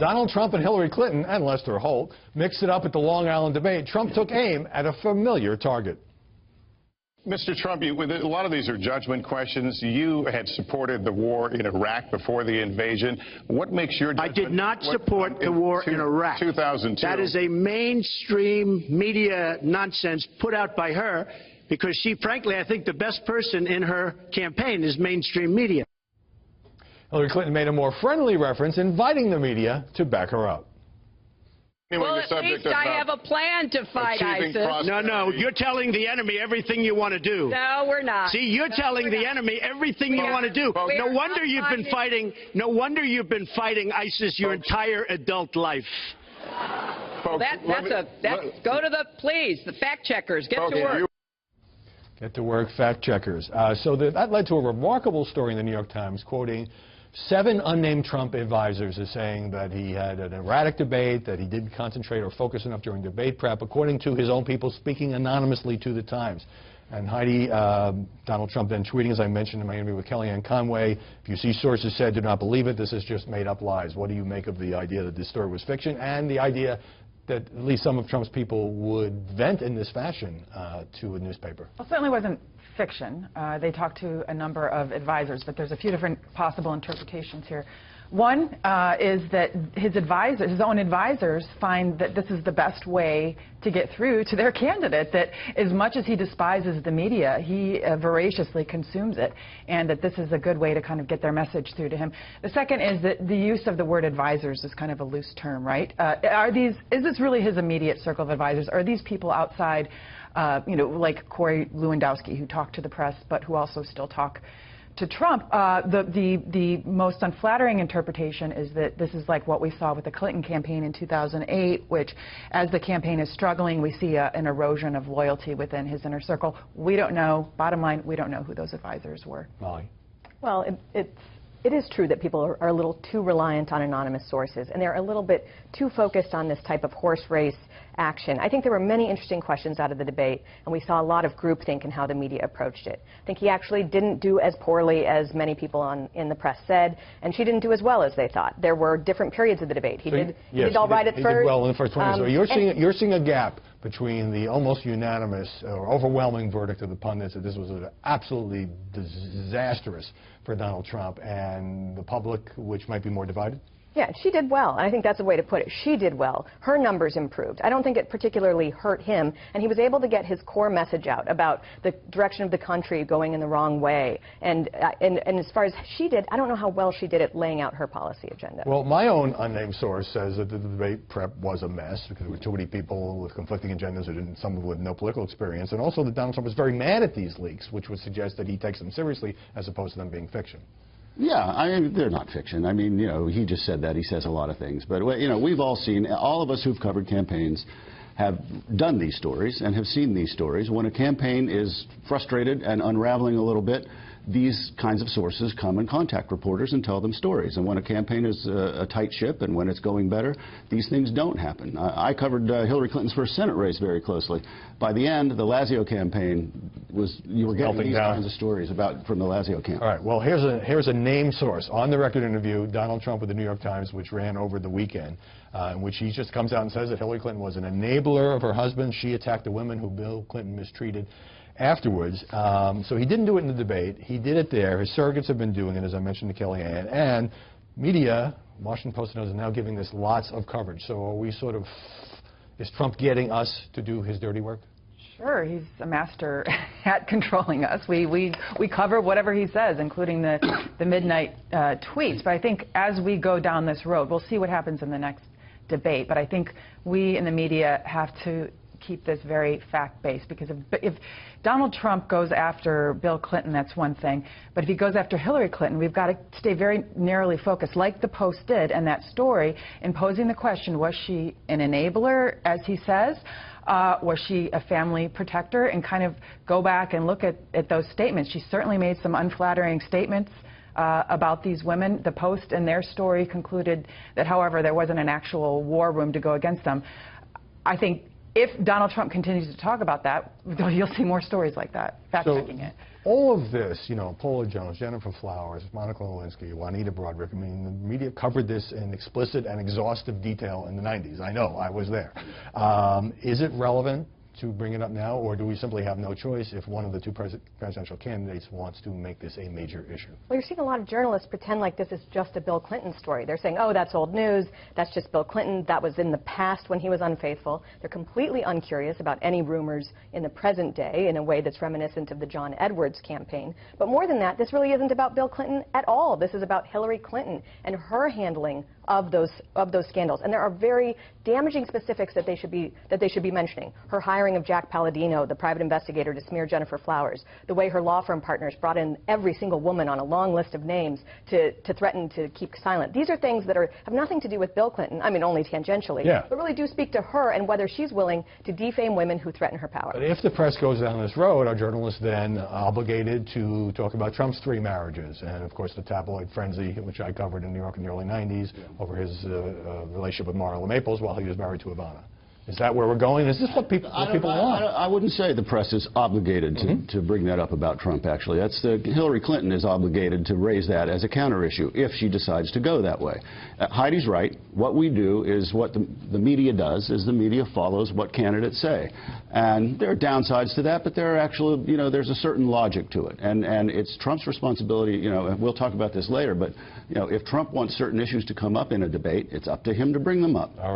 Donald Trump and Hillary Clinton and Lester Holt mixed it up at the Long Island debate. Trump took aim at a familiar target. Mr. Trump, a lot of these are judgment questions. You had supported the war in Iraq before the invasion. What makes your judgment? I did not support the war in Iraq. 2002. That is a mainstream media nonsense put out by her because she, frankly, I think the best person in her campaign is mainstream media. Hillary Clinton made a more friendly reference, inviting the media to back her up. Well, at least I have a plan to fight ISIS. No, you're telling the enemy everything you want to do. No, we're not. See, you're telling the enemy everything you want to do. No wonder you've been fighting. No wonder you've been fighting ISIS your entire adult life. Folks, go to the fact checkers. Get to work. Get to work, fact checkers. So that led to a remarkable story in the New York Times, quoting 7 unnamed Trump advisors as saying that he had an erratic debate, that he didn't concentrate or focus enough during debate prep, according to his own people speaking anonymously to the Times. And Heidi, Donald Trump then tweeting, as I mentioned in my interview with Kellyanne Conway, if you see sources said, do not believe it, this is just made up lies. What do you make of the idea that this story was fiction and the idea that at least some of Trump's people would vent in this fashion to a newspaper? Well, it certainly wasn't fiction. They talked to a number of advisors, but there's a few different possible interpretations here. One is that his own advisors, find that this is the best way to get through to their candidate, that as much as he despises the media, he voraciously consumes it, and that this is a good way to kind of get their message through to him. The second is that the use of the word advisors is kind of a loose term, right? Is this really his immediate circle of advisors? Are these people outside, like Corey Lewandowski, who talk to the press, but who also still talk to Trump? The most unflattering interpretation is that this is like what we saw with the Clinton campaign in 2008, which, as the campaign is struggling, we see an erosion of loyalty within his inner circle. We don't know. Bottom line, we don't know who those advisors were. Molly. Well, it is true that people are a little too reliant on anonymous sources, and they're a little bit too focused on this type of horse race action. I think there were many interesting questions out of the debate, and we saw a lot of groupthink in how the media approached it. I think he actually didn't do as poorly as many people in the press said, and she didn't do as well as they thought. There were different periods of the debate. He did all right at first. He did well in the first 20 minutes. So you're seeing a gap between the almost unanimous or overwhelming verdict of the pundits that this was absolutely disastrous for Donald Trump, and the public, which might be more divided? Yeah, she did well, and I think that's a way to put it. She did well. Her numbers improved. I don't think it particularly hurt him, and he was able to get his core message out about the direction of the country going in the wrong way. And as far as she did, I don't know how well she did at laying out her policy agenda. Well, my own unnamed source says that the debate prep was a mess because there were too many people with conflicting agendas, and some with no political experience, and also that Donald Trump was very mad at these leaks, which would suggest that he takes them seriously as opposed to them being fiction. Yeah, I mean, they're not fiction. I mean, he just said that. He says a lot of things. But, we've all seen, all of us who've covered campaigns have done these stories and have seen these stories. When a campaign is frustrated and unraveling a little bit, these kinds of sources come and contact reporters and tell them stories. And when a campaign is a tight ship and when it's going better, these things don't happen. I covered Hillary Clinton's first Senate race very closely. By the end, the Lazio campaign you were getting these kinds of stories from the Lazio campaign. All right, well, here's a named source, on-the-record interview, Donald Trump with the New York Times, which ran over the weekend, in which he just comes out and says that Hillary Clinton was an enabler of her husband. She attacked the women who Bill Clinton mistreated afterwards. So he didn't do it in the debate. He did it there. His surrogates have been doing it, as I mentioned to Kellyanne. And media, Washington Post knows, is now giving this lots of coverage. So are we is Trump getting us to do his dirty work? Sure, he's a master at controlling us. We cover whatever he says, including the midnight tweets. But I think as we go down this road, we'll see what happens in the next debate. But I think we in the media have to keep this very fact-based, because if Donald Trump goes after Bill Clinton, that's one thing. But if he goes after Hillary Clinton, we've got to stay very narrowly focused, like the Post did in that story, in posing the question, was she an enabler, as he says? Was she a family protector? And kind of go back and look at those statements. She certainly made some unflattering statements about these women. The Post, in their story, concluded that, however, there wasn't an actual war room to go against them. I think if Donald Trump continues to talk about that, you'll see more stories like that, fact-checking it. All of this, you know, Paula Jones, Jennifer Flowers, Monica Lewinsky, Juanita Broaddrick, I mean, the media covered this in explicit and exhaustive detail in the 90s. I know, I was there. Is it relevant to bring it up now, or do we simply have no choice if one of the two presidential candidates wants to make this a major issue? Well, you're seeing a lot of journalists pretend like this is just a Bill Clinton story. They're saying, oh, that's old news, that's just Bill Clinton, that was in the past when he was unfaithful. They're completely uncurious about any rumors in the present day in a way that's reminiscent of the John Edwards campaign. But more than that, this really isn't about Bill Clinton at all. This is about Hillary Clinton and her handling of those scandals. And there are very damaging specifics that they should be mentioning. Her hiring of Jack Palladino, the private investigator, to smear Jennifer Flowers, the way her law firm partners brought in every single woman on a long list of names to threaten to keep silent. These are things that have nothing to do with Bill Clinton, I mean only tangentially, but really do speak to her and whether she's willing to defame women who threaten her power. But if the press goes down this road, are journalists then obligated to talk about Trump's 3 marriages and, of course, the tabloid frenzy, which I covered in New York in the early 90s, over his relationship with Marla Maples while he was married to Ivana? Is that where we're going? Is this what people want? I wouldn't say the press is obligated to bring that up about Trump, actually. Hillary Clinton is obligated to raise that as a counter issue if she decides to go that way. Heidi's right. What we do is what the media does is the media follows what candidates say. And there are downsides to that, but there are actually, you know, there's a certain logic to it. And it's Trump's responsibility, you know, and we'll talk about this later, but, you know, if Trump wants certain issues to come up in a debate, it's up to him to bring them up.